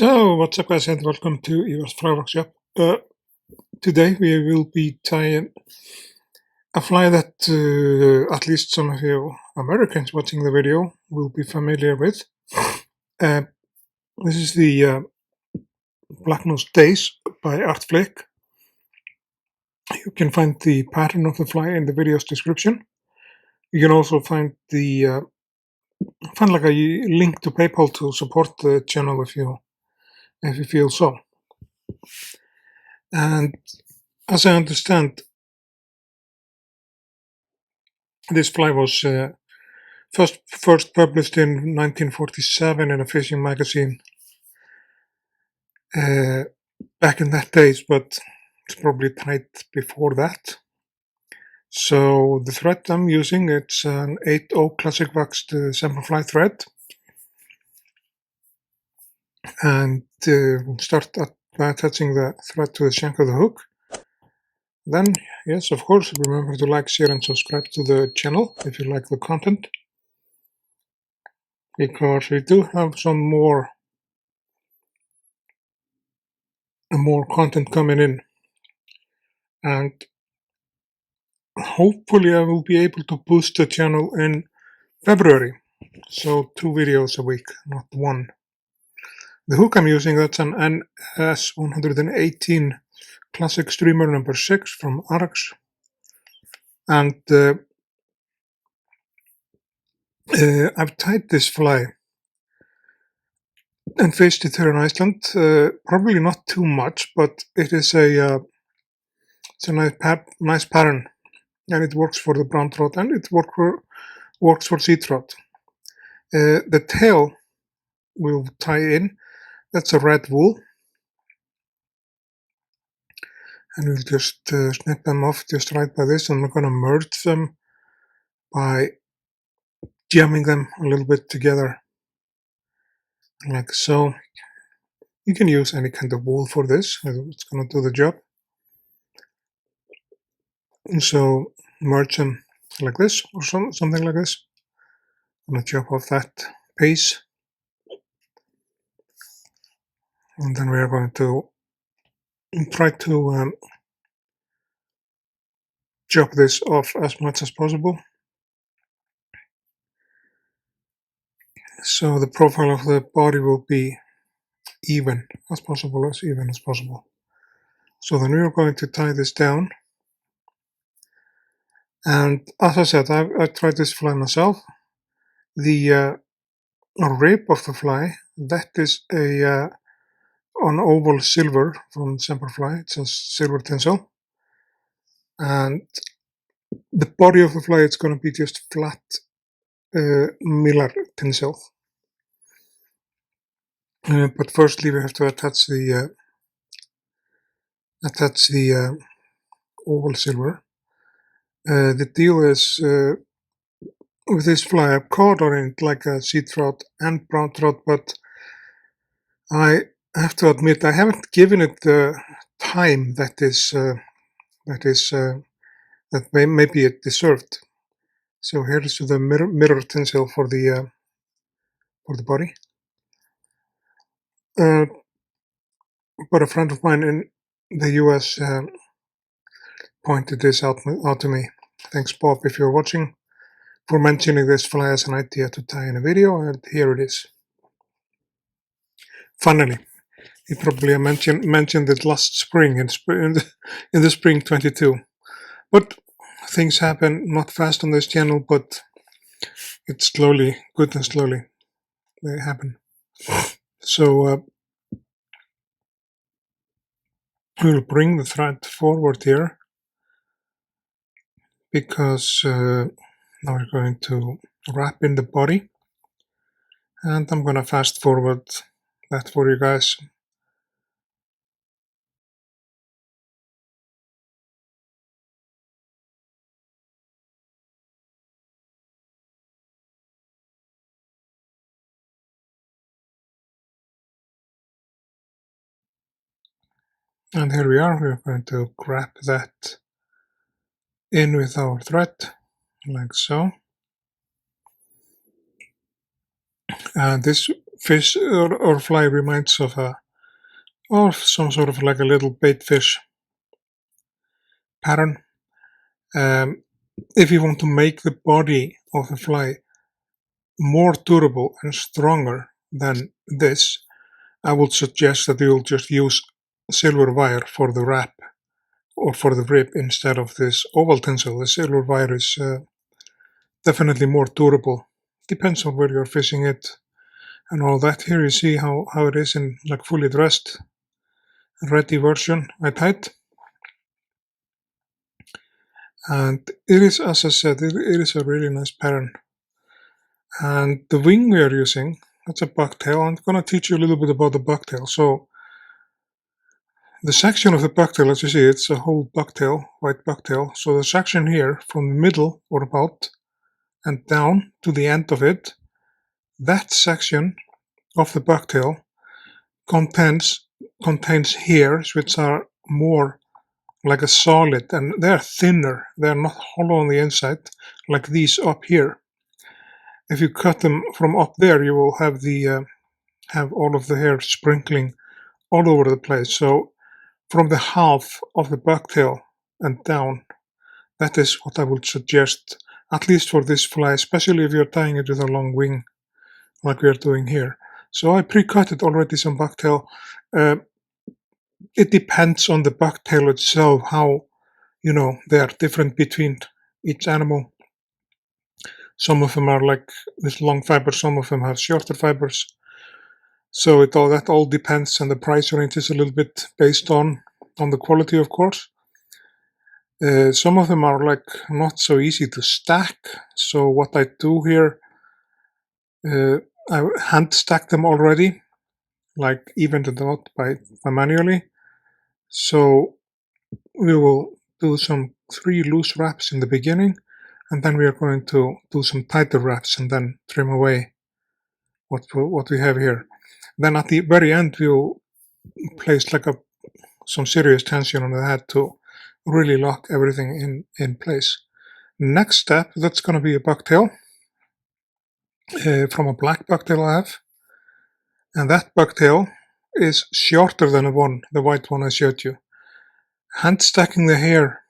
So, what's up guys and welcome to Ívar's Fly Workshop. Today we will be tying a fly that at least some of you Americans watching the video will be familiar with. This is the Blacknose Dace by Artflick. You can find the pattern of the fly in the video's description. You can also find the like a link to PayPal to support the channel if you feel so. And as I understand, this fly was first published in 1947 in a fishing magazine back in that days, but it's probably tied before that. So the thread I'm using, it's an 8/0 classic waxed Semperfli thread, and we'll start by attaching the thread to the shank of the hook. Then, yes, of course, remember to like, share, and subscribe to the channel if you like the content, because we do have some more content coming in, and hopefully I will be able to boost the channel in February. So 2 videos a week, not one. The hook I'm using, that's an NS118 Classic Streamer number 6 from Ahrex. And I've tied this fly and fished it here in Iceland. Probably not too much, but it is it's a nice pattern, and it works for the browntrout, and it works for seatrout. The tail will tie in. That's a red wool, and we'll just snip them off just right by this, and we're going to merge them by jamming them a little bit together, like so. You can use any kind of wool for this, it's going to do the job. And so merge them like this, or something like this. I'm going to chop off that piece, and then we are going to try to chop this off as much as possible, so the profile of the body will be even as possible. So then we are going to tie this down, and as I said, I tried this fly myself. The rib of the fly, that is an oval silver from Semperfli. It's a silver tinsel, and the body of the fly, it's going to be just flat Miller tinsel. But firstly, we have to attach the oval silver. The deal is with this fly, I've caught on it like a seatrout and browntrout, but I have to admit I haven't given it the time that maybe it deserved. So here is the mirror tinsel for the body. But a friend of mine in the US pointed this out to me. Thanks, Bob, if you're watching, for mentioning this fly as an idea to tie in a video, and here it is. Finally, he probably mentioned it last spring, in the spring 22. But things happen not fast on this channel, but it's slowly, good and slowly, they happen. So we'll bring the thread forward here, because now we're going to wrap in the body, and I'm going to fast forward that for you guys. And here we are, we're going to grab that in with our thread, like so. And this fish or fly reminds of some sort of like a little bait fish pattern. If you want to make the body of the fly more durable and stronger than this, I would suggest that you'll just use silver wire for the wrap or for the rib instead of this oval tinsel. The silver wire is definitely more durable. Depends on where you're fishing it and all that. Here you see how it is in like fully dressed, ready version I tied. And it is, as I said, it is a really nice pattern. And the wing we are using, that's a bucktail. I'm going to teach you a little bit about the bucktail. So the section of the bucktail, as you see, it's a whole bucktail, white bucktail. So the section here from the middle or about and down to the end of it, that section of the bucktail contains hairs which are more like a solid, and they're thinner. They're not hollow on the inside like these up here. If you cut them from up there, you will have the have all of the hair sprinkling all over the place. So from the half of the bucktail and down, that is what I would suggest, at least for this fly, especially if you're tying it with a long wing like we are doing here. So I pre-cut it already, some bucktail. It depends on the bucktail itself, how, they are different between each animal. Some of them are like with long fibers, some of them have shorter fibers. So that all depends, and the price range is a little bit based on the quality, of course. Some of them are like not so easy to stack. So what I do here, I hand stack them already, like evened it out by manually. So we will do some 3 loose wraps in the beginning, and then we are going to do some tighter wraps and then trim away what we have here. Then at the very end, we'll place like some serious tension on the head to really lock everything in place. Next step, that's going to be a bucktail from a black bucktail I have, and that bucktail is shorter than the white one I showed you. Hand stacking the hair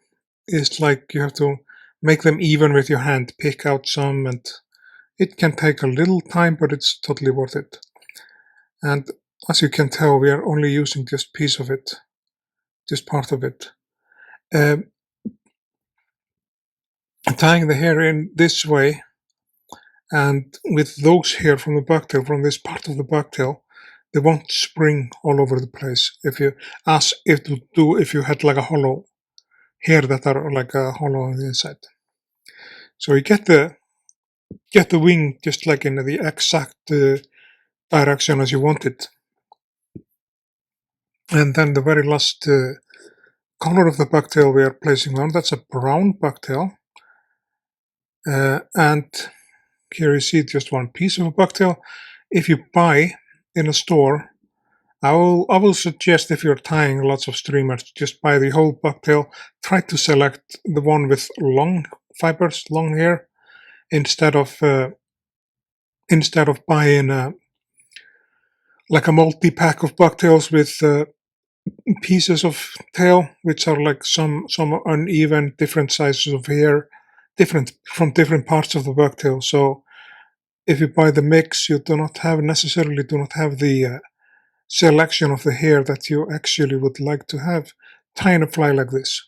is like you have to make them even with your hand, pick out some, and it can take a little time, but it's totally worth it. And as you can tell, we are only using just piece of it, just part of it. Tying the hair in this way, and with those hair from the bucktail, from this part of the bucktail, they won't spring all over the place. If you had like a hollow hair that are like a hollow on the inside. So you get the wing just like in the exact direction as you want it. And then the very last color of the bucktail we are placing on, that's a brown bucktail. And here you see just one piece of a bucktail. If you buy in a store, I will suggest, if you're tying lots of streamers, just buy the whole bucktail. Try to select the one with long fibers, long hair, instead of buying like a multi-pack of bucktails with pieces of tail, which are like some uneven, different sizes of hair, different from different parts of the bucktail. So if you buy the mix, you do not have the selection of the hair that you actually would like to have tying a fly like this.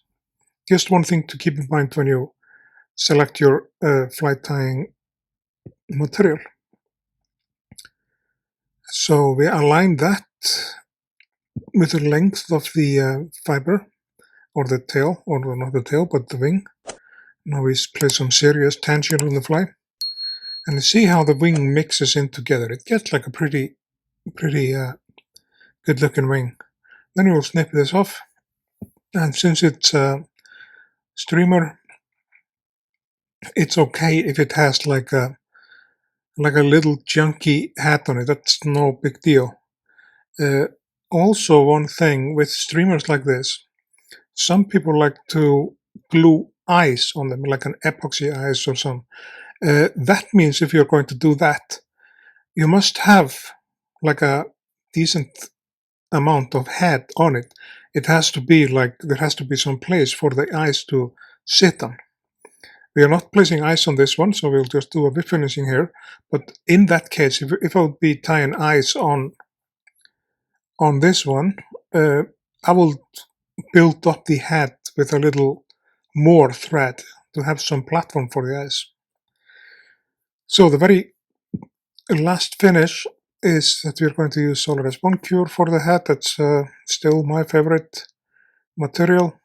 Just one thing to keep in mind when you select your fly tying material. So we align that with the length of the fiber, or the tail, or not the tail, but the wing. Now we place some serious tension on the fly, and you see how the wing mixes in together. It gets like a pretty good looking wing. Then we'll snip this off, and since it's a streamer, it's okay if it has like a little junky hat on it. That's no big deal. Also, one thing with streamers like this, some people like to glue ice on them, like an epoxy ice or some. That means if you're going to do that, you must have like a decent amount of head on it. It has to be like, there has to be some place for the eyes to sit on. We are not placing eyes on this one, so we'll just do a whip finishing here. But in that case, if I would be tying eyes on this one, I will build up the head with a little more thread to have some platform for the eyes. So the very last finish is that we're going to use Solarez Bone Cure for the head. That's still my favorite material.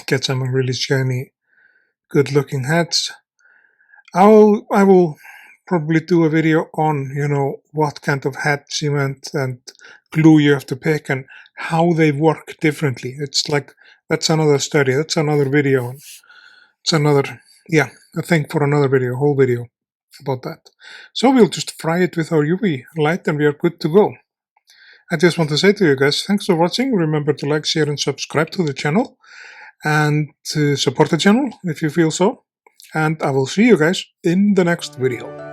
Get some really shiny, good looking heads. I will probably do a video on, what kind of head cement and glue you have to pick and how they work differently. It's like, that's another study, that's another video. It's another, a thing for another video, whole video about that. So we'll just fry it with our UV light and we are good to go. I just want to say to you guys, thanks for watching. Remember to like, share and subscribe to the channel and to support the channel if you feel so. And I will see you guys in the next video.